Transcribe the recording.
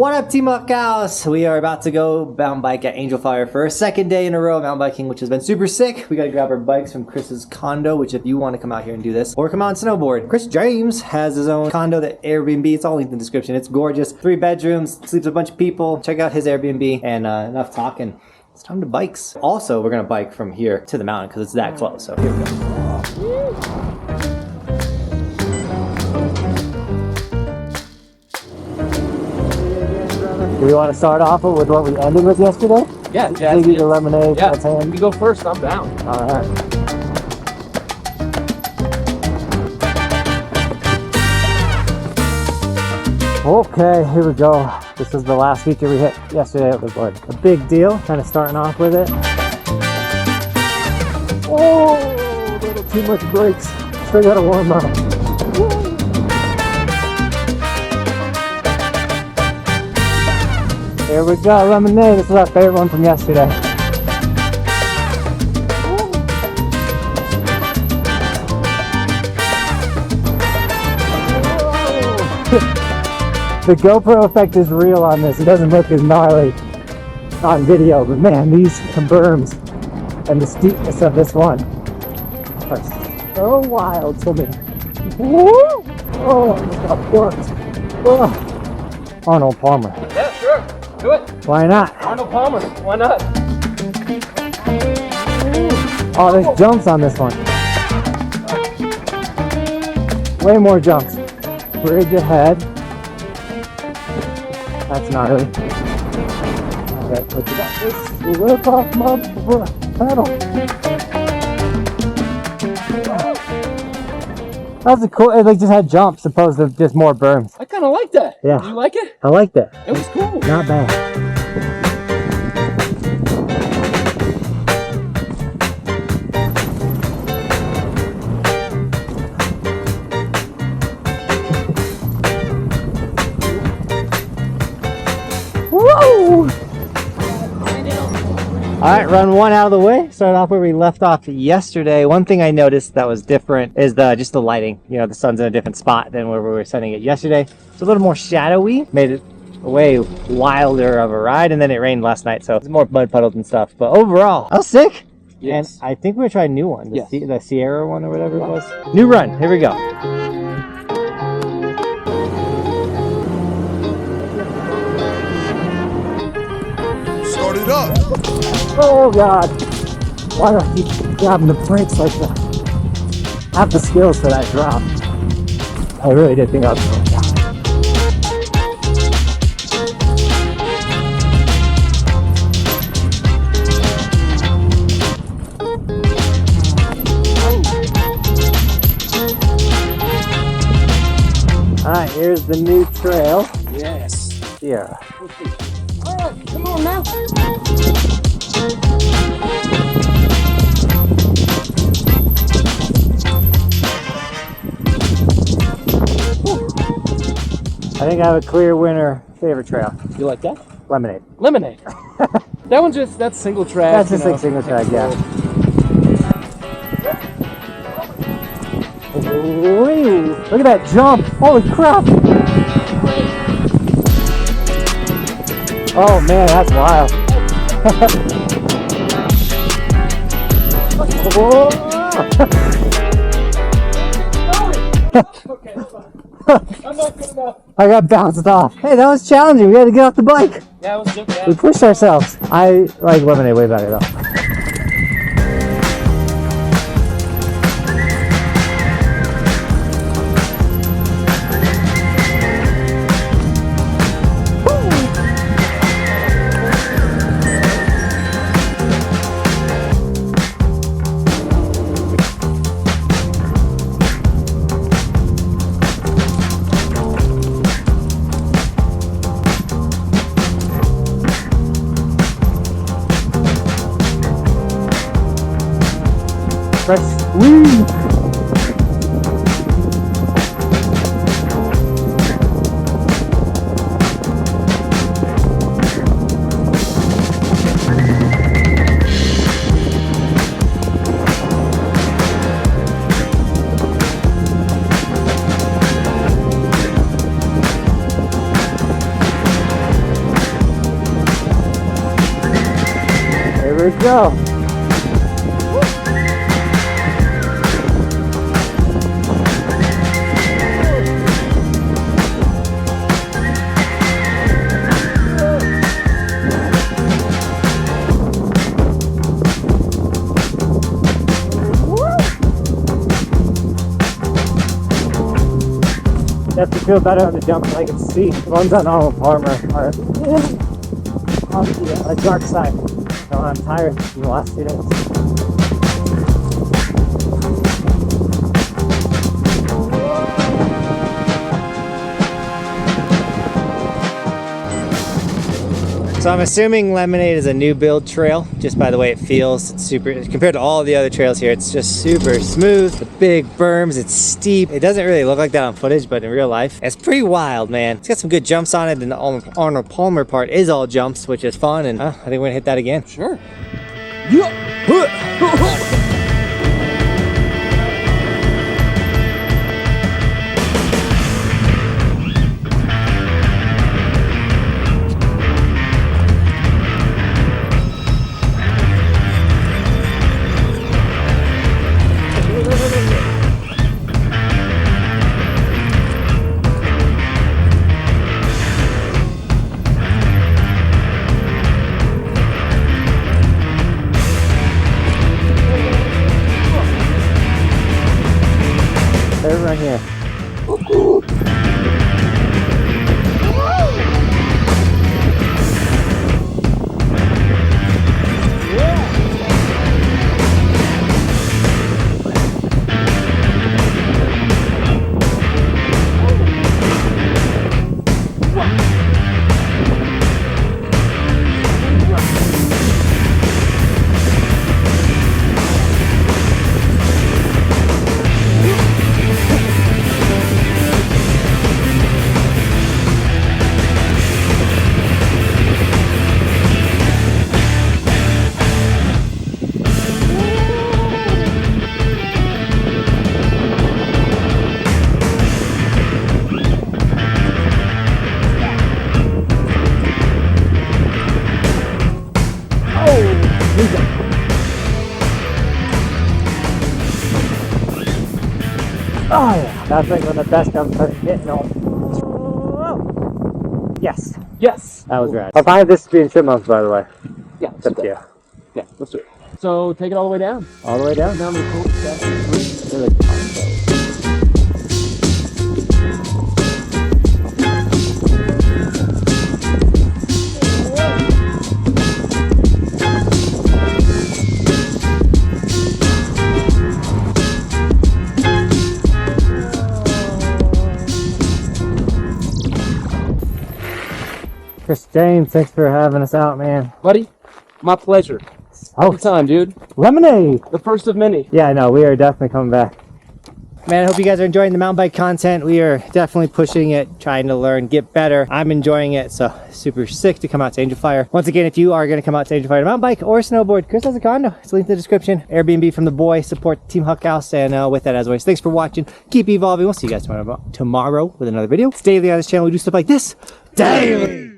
What up, Team Buckhouse? We are about to go mountain bike at Angel Fire for a second day in a row of mountain biking, which has been super sick. We got to grab our bikes from Chris's condo, which if you want to come out here and do this, or come out and snowboard. Chris James has his own condo, that Airbnb. It's all linked in the description. It's gorgeous. 3 bedrooms, sleeps a bunch of people. Check out his Airbnb, and enough talking. It's time to bikes. Also, we're going to bike from here to the mountain because it's that close. So here we go. Do we want to start off with what we ended with yesterday? Yeah, Ziggy the lemonade. Yeah, that's him. you go first, I'm down. All right. Okay, here we go. This is the last feature we hit yesterday. It was like a big deal. Kind of starting off with it. Oh, a little too much brakes. Still gotta warm up. Here we go, lemonade. This is our favorite one from yesterday. The GoPro effect is real on this. It doesn't look as gnarly on video, but man, these berms and the steepness of this one are so wild to me. Woo! Oh, I just got worked. Oh. Arnold Palmer. Yeah, sure. Do it. Why not? Arnold Palmer. Why not? Oh, there's jumps on this one. Way more jumps. Bridge ahead. That's gnarly. Alright, what you got? This rip off my pedal. That was a cool. It like just had jumps opposed to just more berms. I kind of like that. Yeah. Did you like it? I like that. It was cool. Not bad. Whoa! Alright, run 1 out of the way. Start off where we left off yesterday. One thing I noticed that was different is just the lighting. You know, the sun's in a different spot than where we were setting it yesterday. It's a little more shadowy. Made it way wilder of a ride, and then it rained last night, so it's more mud puddles and stuff. But overall, I was sick. Yes. And I think we're trying a new one. Yes. The Sierra one or whatever it was. New run. Here we go. Start it up. Oh God! Why do I keep grabbing the brakes like that? I have the skills for that drop. I really did think I was going down. Alright, here's the new trail. Yes. Sierra. Alright, come on now. I think I have a clear winner favorite trail. You like that? Lemonade. Lemonade. That one's just, that's single track. That's just like single track, yeah. Ooh, look at that jump! Holy crap! Oh man, that's wild. Okay, I'm not good enough. I got bounced off. Hey, that was challenging. We had to get off the bike. Yeah, it was just We pushed ourselves. I like lemonade way better though. Press squeeze. Here we go. Definitely feel better on the jump than I can see. The ones on Arnold Palmer are on the dark side. So I'm tired from the last 2 days. So I'm assuming Lemonade is a new build trail, just by the way it feels. It's super, compared to all the other trails here, it's just super smooth. The big berms, it's steep. It doesn't really look like that on footage, but in real life, it's pretty wild, man. It's got some good jumps on it, and the Arnold Palmer part is all jumps, which is fun, and I think we're gonna hit that again. Sure. Right here. Oh yeah, that's like one of the best jumps I've hit. No. Yes. Yes. That was rad. I'll find this being chipmunks, by the way. Yeah. It's up to you. Yeah, let's do it. So take it all the way down. All the way down? Down to the cul-de-sac. Really cool. Chris James, thanks for having us out, man. Buddy, my pleasure. Oh, Time, dude. Lemonade! The first of many. Yeah, I know. We are definitely coming back. Man, I hope you guys are enjoying the mountain bike content. We are definitely pushing it, trying to learn, get better. I'm enjoying it, so super sick to come out to Angel Fire. Once again, if you are going to come out to Angel Fire to mountain bike or snowboard, Chris has a condo. It's linked in the description. Airbnb from the boy. Support Team Buckhouse. And with that, as always, thanks for watching. Keep evolving. We'll see you guys tomorrow with another video. It's daily on this channel. We do stuff like this daily.